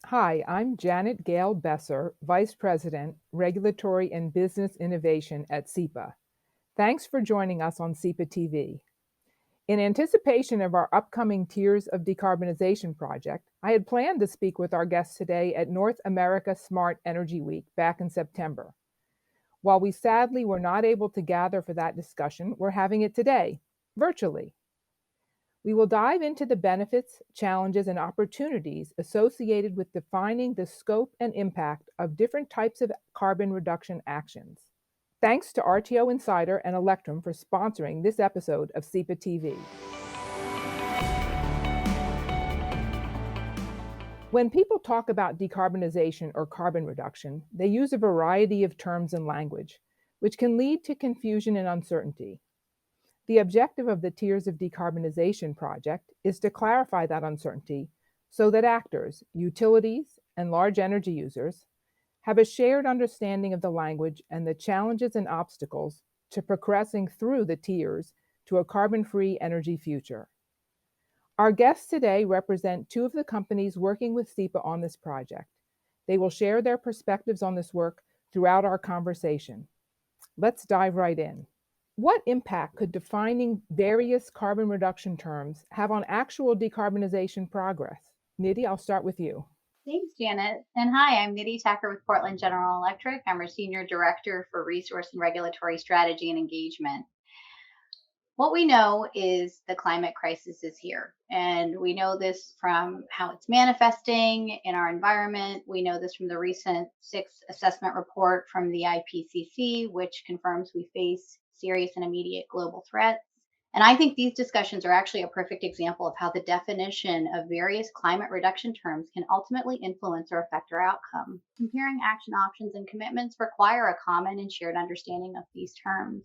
Hi, I'm Janet Gale Besser, Vice President, Regulatory and Business Innovation at SEPA. Thanks for joining us on SEPA TV. In anticipation of our upcoming Tiers of Decarbonization project, I had planned to speak with our guests today at North America Smart Energy Week back in September. While we sadly were not able to gather for that discussion, we're having it today, virtually. We will dive into the benefits, challenges, and opportunities associated with defining the scope and impact of different types of carbon reduction actions. Thanks to RTO Insider and Electrum for sponsoring this episode of SEPA TV. When people talk about decarbonization or carbon reduction, they use a variety of terms and language, which can lead to confusion and uncertainty. The objective of the Tiers of Decarbonization project is to clarify that uncertainty so that actors, utilities, and large energy users have a shared understanding of the language and the challenges and obstacles to progressing through the tiers to a carbon-free energy future. Our guests today represent two of the companies working with SEPA on this project. They will share their perspectives on this work throughout our conversation. Let's dive right in. What impact could defining various carbon reduction terms have on actual decarbonization progress? Nidhi, I'll start with you. Thanks, Janet. And hi, I'm Nidhi Thakar with Portland General Electric. I'm our Senior Director for Resource and Regulatory Strategy and Engagement. What we know is the climate crisis is here. And we know this from how it's manifesting in our environment. We know this from the recent sixth assessment report from the IPCC, which confirms we face serious and immediate global threats. And I think these discussions are actually a perfect example of how the definition of various climate reduction terms can ultimately influence or affect our outcome. Comparing action options and commitments require a common and shared understanding of these terms.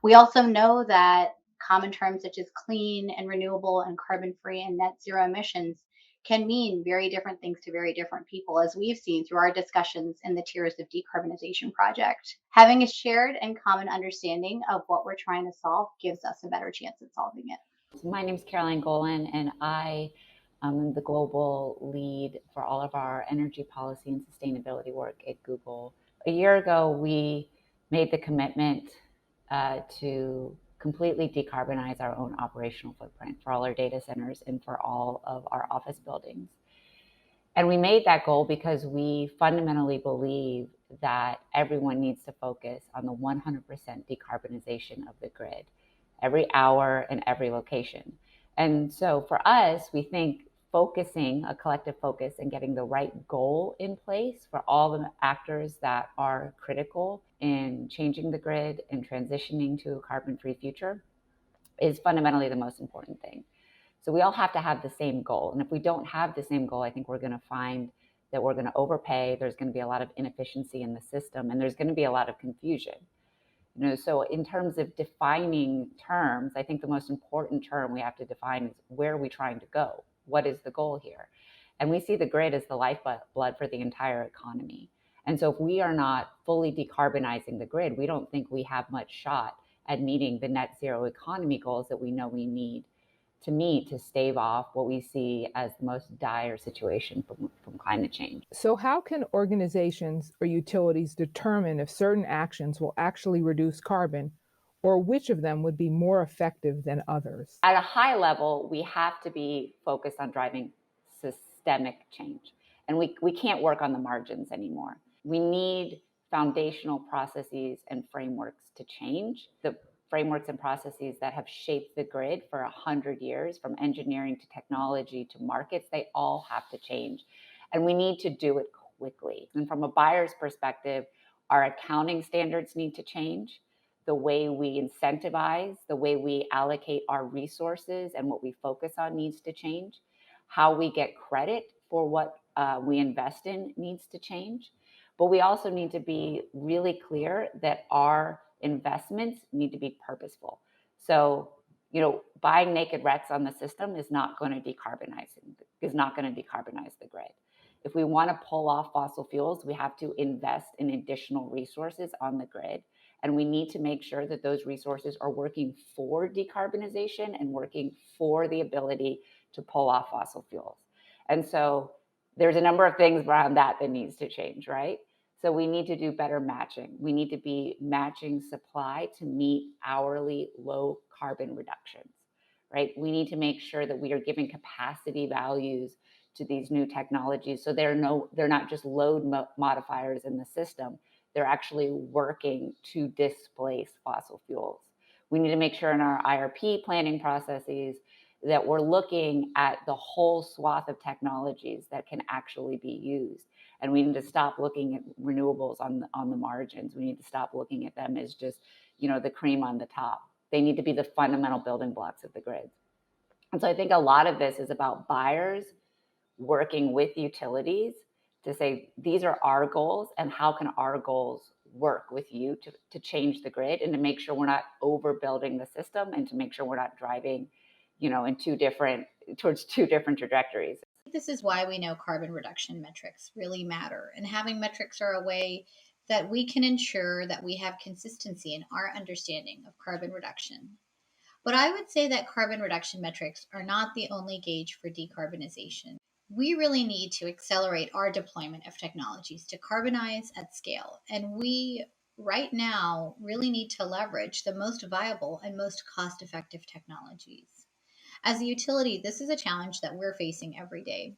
We also know that common terms such as clean and renewable and carbon free and net zero emissions can mean very different things to very different people, as we've seen through our discussions in the Tiers of Decarbonization project. Having a shared and common understanding of what we're trying to solve gives us a better chance at solving it. My name is Golin, and I am the global lead for all of our energy policy and sustainability work at Google. A year ago, we made the commitment to completely decarbonize our own operational footprint for all our data centers and for all of our office buildings. And we made that goal because we fundamentally believe that everyone needs to focus on the 100% decarbonization of the grid, every hour and every location. And so for us, we think focusing, a collective focus, and getting the right goal in place for all the actors that are critical in changing the grid and transitioning to a carbon-free future is fundamentally the most important thing. So we all have to have the same goal. And if we don't have the same goal, I think we're going to find that we're going to overpay. There's going to be a lot of inefficiency in the system, and there's going to be a lot of confusion. So in terms of defining terms, I think the most important term we have to define is where are we trying to go? What is the goal here? And we see the grid as the lifeblood for the entire economy. And so if we are not fully decarbonizing the grid, we don't think we have much shot at meeting the net zero economy goals that we know we need to meet to stave off what we see as the most dire situation from climate change. So, how can organizations or utilities determine if certain actions will actually reduce carbon, or which of them would be more effective than others? At a high level, we have to be focused on driving systemic change. And we can't work on the margins anymore. We need foundational processes and frameworks to change. The frameworks and processes that have shaped the grid for 100 years, from engineering to technology to markets, they all have to change. And we need to do it quickly. And from a buyer's perspective, our accounting standards need to change. The way we incentivize, the way we allocate our resources and what we focus on needs to change. How we get credit for what we invest in needs to change. But we also need to be really clear that our investments need to be purposeful. So, buying naked wrecks on the system is not going to decarbonize the grid. If we want to pull off fossil fuels, we have to invest in additional resources on the grid. And we need to make sure that those resources are working for decarbonization and working for the ability to pull off fossil fuels. And so, there's a number of things around that needs to change, right? So we need to do better matching. We need to be matching supply to meet hourly low carbon reductions, right? We need to make sure that we are giving capacity values to these new technologies, so they're not just load modifiers in the system. They're actually working to displace fossil fuels. We need to make sure in our IRP planning processes that we're looking at the whole swath of technologies that can actually be used. And we need to stop looking at renewables on the margins. We need to stop looking at them as just, the cream on the top. They need to be the fundamental building blocks of the grid. And so I think a lot of this is about buyers working with utilities to say, these are our goals, and how can our goals work with you to change the grid and to make sure we're not overbuilding the system, and to make sure we're not driving, in towards two different trajectories. This is why we know carbon reduction metrics really matter. And having metrics are a way that we can ensure that we have consistency in our understanding of carbon reduction. But I would say that carbon reduction metrics are not the only gauge for decarbonization. We really need to accelerate our deployment of technologies to carbonize at scale. And we, right now, really need to leverage the most viable and most cost-effective technologies. As a utility, this is a challenge that we're facing every day.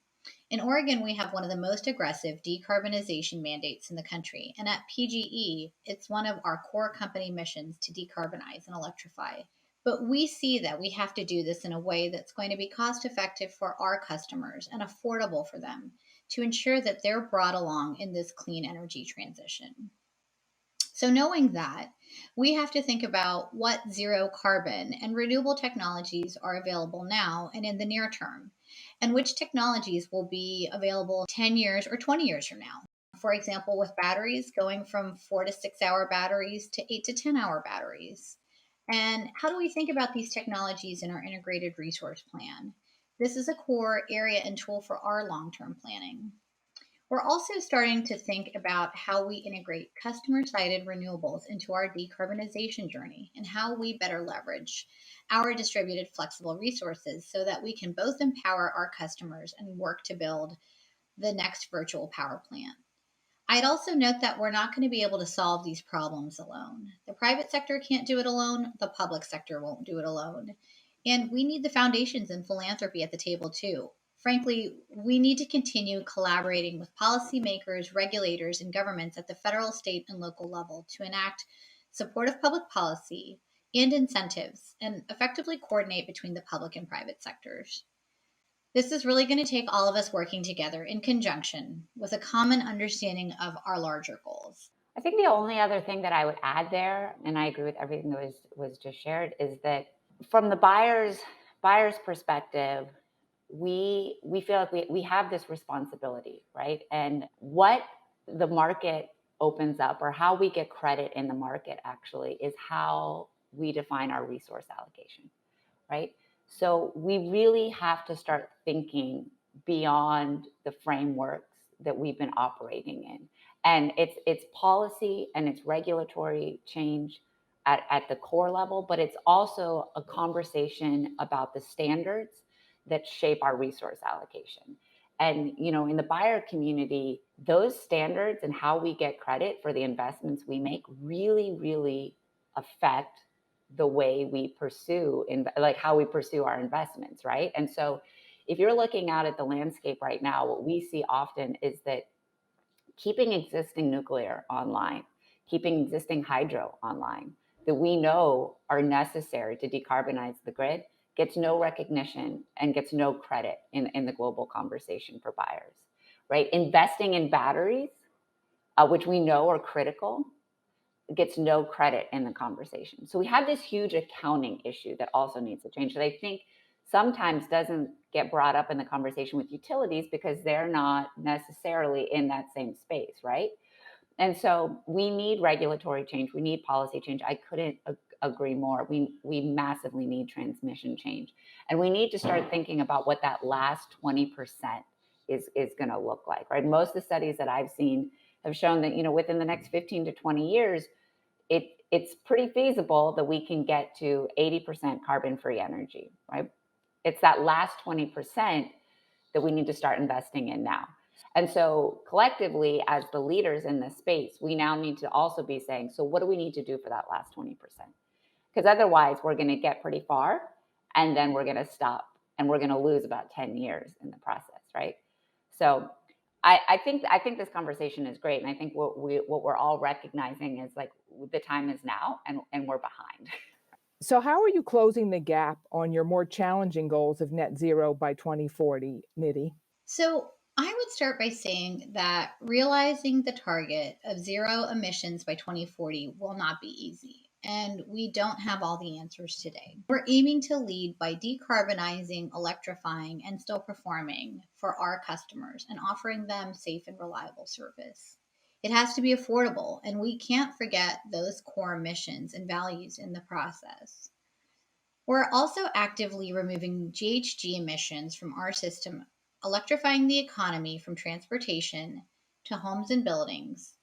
In Oregon, we have one of the most aggressive decarbonization mandates in the country. And at PGE, it's one of our core company missions to decarbonize and electrify. But we see that we have to do this in a way that's going to be cost effective for our customers and affordable for them to ensure that they're brought along in this clean energy transition. So knowing that, we have to think about what zero carbon and renewable technologies are available now and in the near term, and which technologies will be available 10 years or 20 years from now. For example, with batteries going from 4 to 6 hour batteries to 8 to 10 hour batteries. And how do we think about these technologies in our integrated resource plan? This is a core area and tool for our long-term planning. We're also starting to think about how we integrate customer-sited renewables into our decarbonization journey, and how we better leverage our distributed flexible resources so that we can both empower our customers and work to build the next virtual power plant. I'd also note that we're not going to be able to solve these problems alone. The private sector can't do it alone. The public sector won't do it alone. And we need the foundations and philanthropy at the table too. Frankly, we need to continue collaborating with policymakers, regulators, and governments at the federal, state, and local level to enact supportive public policy and incentives and effectively coordinate between the public and private sectors. This is really going to take all of us working together in conjunction with a common understanding of our larger goals. I think the only other thing that I would add there, and I agree with everything that was just shared, is that from the buyer's perspective, we feel like we have this responsibility, right? And what the market opens up, or how we get credit in the market actually, is how we define our resource allocation, right? So we really have to start thinking beyond the frameworks that we've been operating in. And it's policy and it's regulatory change at the core level, but it's also a conversation about the standards that shape our resource allocation. And, in the buyer community, those standards and how we get credit for the investments we make really, really affect the way we pursue, how we pursue our investments, right? And so if you're looking out at the landscape right now, what we see often is that keeping existing nuclear online, keeping existing hydro online, that we know are necessary to decarbonize the grid, gets no recognition and gets no credit in the global conversation for buyers, right? Investing in batteries, which we know are critical, gets no credit in the conversation. So we have this huge accounting issue that also needs to change, that I think sometimes doesn't get brought up in the conversation with utilities because they're not necessarily in that same space, right? And so we need regulatory change. We need policy change. I couldn't agree more. We massively need transmission change. And we need to start thinking about what that last 20% is going to look like, right? Most of the studies that I've seen have shown that, within the next 15 to 20 years, it's pretty feasible that we can get to 80% carbon-free energy, right? It's that last 20% that we need to start investing in now. And so collectively, as the leaders in this space, we now need to also be saying, so what do we need to do for that last 20%? Because otherwise we're going to get pretty far and then we're going to stop and we're going to lose about 10 years in the process, right? So I think this conversation is great. And I think what we're all recognizing is like the time is now and we're behind. So, how are you closing the gap on your more challenging goals of net zero by 2040, Nidhi? So I would start by saying that realizing the target of zero emissions by 2040 will not be easy. And we don't have all the answers today. We're aiming to lead by decarbonizing, electrifying, and still performing for our customers and offering them safe and reliable service. It has to be affordable, and we can't forget those core missions and values in the process. We're also actively removing GHG emissions from our system, electrifying the economy from transportation to homes and buildings.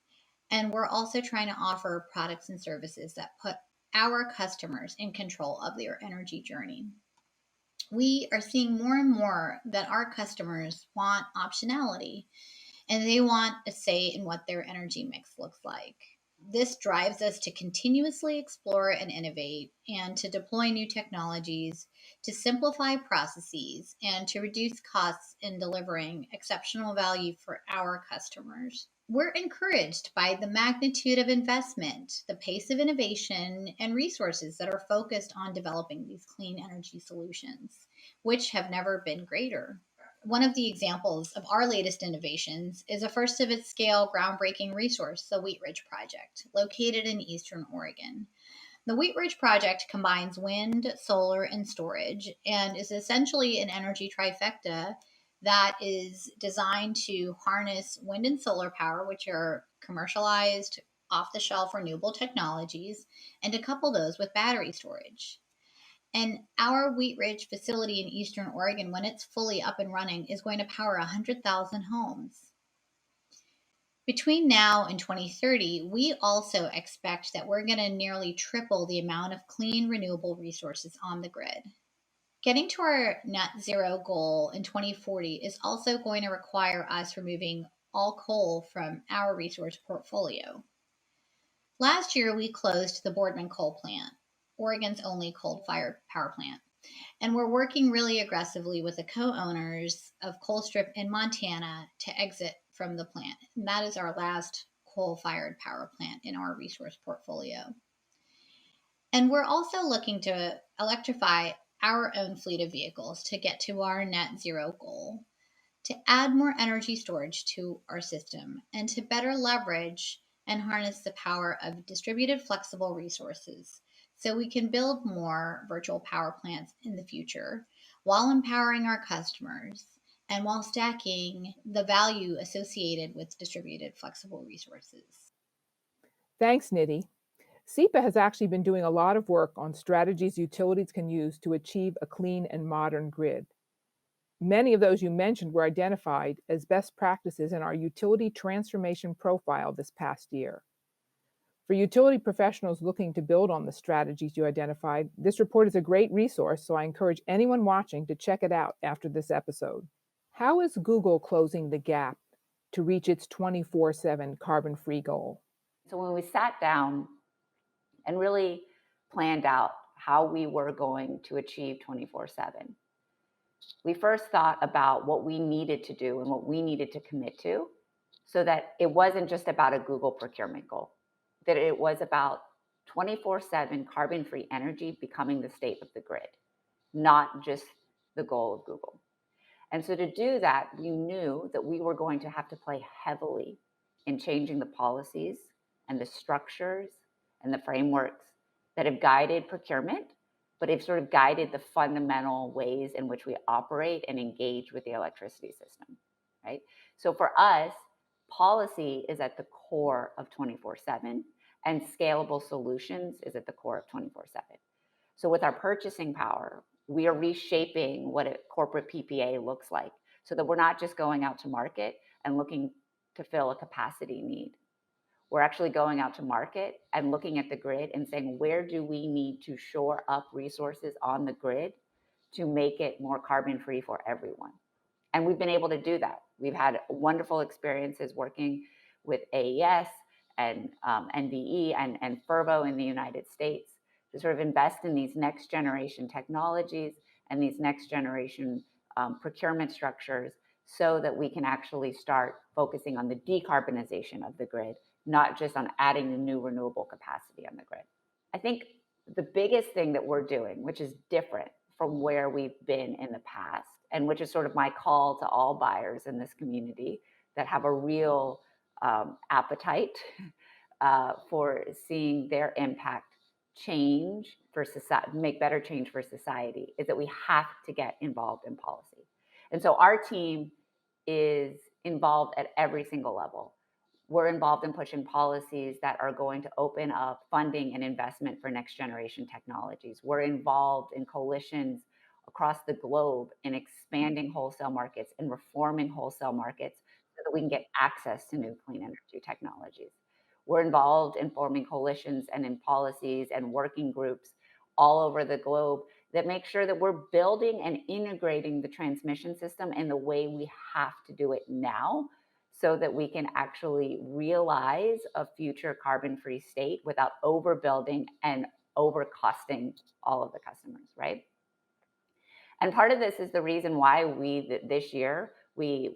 And we're also trying to offer products and services that put our customers in control of their energy journey. We are seeing more and more that our customers want optionality and they want a say in what their energy mix looks like. This drives us to continuously explore and innovate and to deploy new technologies, to simplify processes, and to reduce costs in delivering exceptional value for our customers. We're encouraged by the magnitude of investment, the pace of innovation, and resources that are focused on developing these clean energy solutions, which have never been greater. One of the examples of our latest innovations is a first of its scale groundbreaking resource, the Wheat Ridge Project, located in Eastern Oregon. The Wheat Ridge Project combines wind, solar, and storage and is essentially an energy trifecta that is designed to harness wind and solar power, which are commercialized off the shelf renewable technologies, and to couple those with battery storage. And our Wheat Ridge facility in Eastern Oregon, when it's fully up and running, is going to power 100,000 homes. Between now and 2030, we also expect that we're going to nearly triple the amount of clean renewable resources on the grid. Getting to our net zero goal in 2040 is also going to require us removing all coal from our resource portfolio. Last year, we closed the Boardman coal plant, Oregon's only coal-fired power plant. And we're working really aggressively with the co-owners of Colstrip in Montana to exit from the plant. And that is our last coal-fired power plant in our resource portfolio. And we're also looking to electrify our own fleet of vehicles to get to our net zero goal, to add more energy storage to our system, and to better leverage and harness the power of distributed flexible resources so we can build more virtual power plants in the future while empowering our customers and while stacking the value associated with distributed flexible resources. Thanks, Nidhi. SEPA has actually been doing a lot of work on strategies utilities can use to achieve a clean and modern grid. Many of those you mentioned were identified as best practices in our utility transformation profile this past year. For utility professionals looking to build on the strategies you identified, this report is a great resource, so I encourage anyone watching to check it out after this episode. How is Google closing the gap to reach its 24/7 carbon-free goal? So when we sat down and really planned out how we were going to achieve 24/7, we first thought about what we needed to do and what we needed to commit to so that it wasn't just about a Google procurement goal, that it was about 24/7 carbon-free energy becoming the state of the grid, not just the goal of Google. And so to do that, we knew that we were going to have to play heavily in changing the policies and the structures and the frameworks that have guided procurement, but have sort of guided the fundamental ways in which we operate and engage with the electricity system, right? So for us, policy is at the core of 24/7, and scalable solutions is at the core of 24/7. So with our purchasing power, we are reshaping what a corporate PPA looks like so that we're not just going out to market and looking to fill a capacity need. We're actually going out to market and looking at the grid and saying, where do we need to shore up resources on the grid to make it more carbon free for everyone? And we've been able to do that. We've had wonderful experiences working with AES and NVE and Fervo in the United States to sort of invest in these next generation technologies and these next generation procurement structures so that we can actually start focusing on the decarbonization of the grid, not just on adding the new renewable capacity on the grid. I think the biggest thing that we're doing, which is different from where we've been in the past, and which is sort of my call to all buyers in this community that have a real appetite for seeing their impact change for society, make better change for society, is that we have to get involved in policy. And so our team is involved at every single level. We're involved in pushing policies that are going to open up funding and investment for next generation technologies. We're involved in coalitions across the globe in expanding wholesale markets and reforming wholesale markets so that we can get access to new clean energy technologies. We're involved in forming coalitions and in policies and working groups all over the globe that make sure that we're building and integrating the transmission system in the way we have to do it now, so that we can actually realize a future carbon-free state without overbuilding and overcosting all of the customers, right? And part of this is the reason why this year, we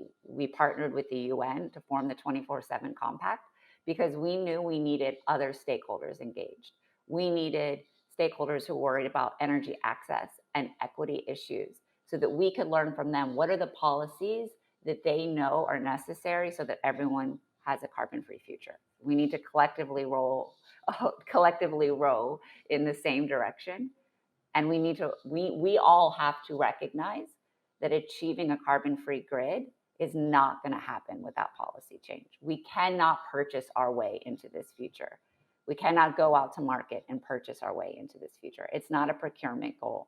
partnered with the UN to form the 24/7 Compact, because we knew we needed other stakeholders engaged. We needed stakeholders who worried about energy access and equity issues so that we could learn from them what are the policies that they know are necessary so that everyone has a carbon-free future. We need to collectively row in the same direction. And we all have to recognize that achieving a carbon-free grid is not going to happen without policy change. We cannot purchase our way into this future. We cannot go out to market and purchase our way into this future. It's not a procurement goal.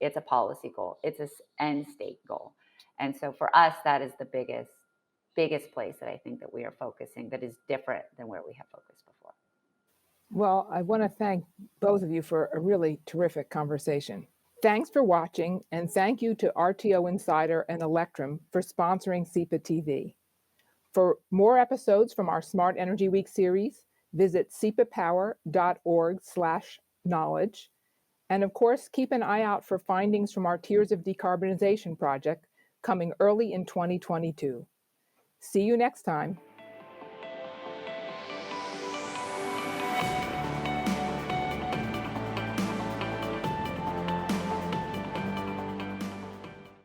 It's a policy goal. It's an end state goal. And so for us, that is the biggest place that I think that we are focusing that is different than where we have focused before. Well, I want to thank both of you for a really terrific conversation. Thanks for watching, and thank you to RTO Insider and Electrum for sponsoring SEPA TV. For more episodes from our Smart Energy Week series, visit sepapower.org/knowledge. And of course, keep an eye out for findings from our Tiers of Decarbonization project coming early in 2022. See you next time.